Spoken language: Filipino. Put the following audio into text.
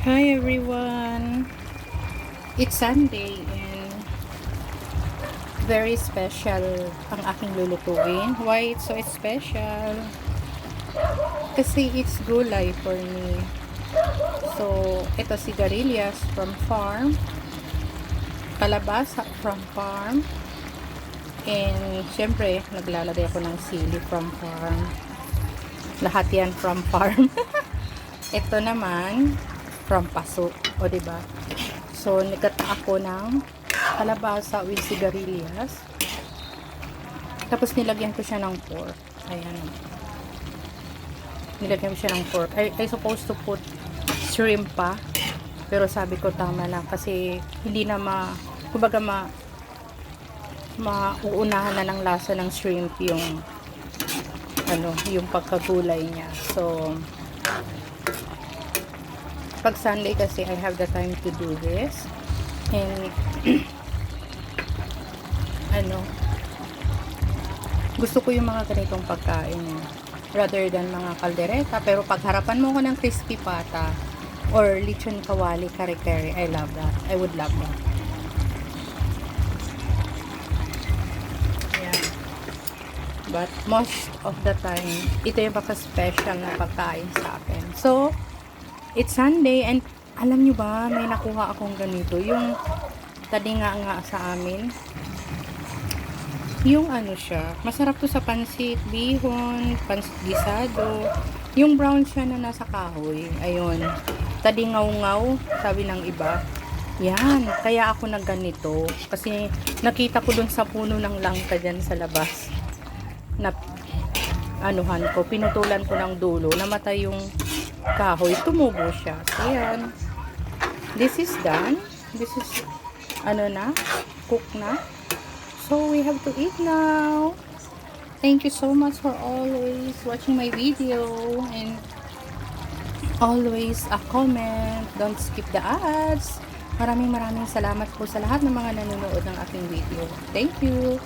Hi everyone! It's Sunday and very special ang aking lulutuin. Why it's so special? Kasi it's gulay for me. So, ito sigarilyas from farm, kalabasa from farm, and syempre, naglalagay ako ng sili from farm. Lahat yan from farm. Ito naman, from paso. O, diba? So, nagkata ako ng kalabasa with sigarilyas. Tapos, nilagyan ko siya ng pork. Ayan. Nilagyan ko siya ng pork. I supposed to put shrimp pa. Pero sabi ko, tama na. Kasi, hindi na kumbaga mauunahan na ng lasa ng shrimp yung yung pagkagulay niya. So, pag Sunday kasi I have the time to do this. And gusto ko yung mga ganitong pagkain rather than mga kaldereta. Pero pag harapan mo ko ng crispy pata or lechon kawali kare-kare, I love that. I would love that. Yeah. But most of the time, ito yung special na pagkain sa akin. So, it's Sunday and alam nyo ba, may nakuha akong ganito. Yung tadinga nga sa amin. Yung siya, masarap to sa pansit, bihon, pansit gisado. Yung brown siya na nasa kahoy. Ayun. Tadingaw-ngaw, sabi ng iba. Yan. Kaya ako nagganito. Kasi nakita ko dun sa puno ng langka dyan sa labas. Na pinutulan ko ng dulo. Namatay yung kahoy, tumubo siya. So, yan. This is done. This is, cook na. So, we have to eat now. Thank you so much for always watching my video. And always a comment. Don't skip the ads. Maraming salamat po sa lahat ng mga nanonood ng aking video. Thank you.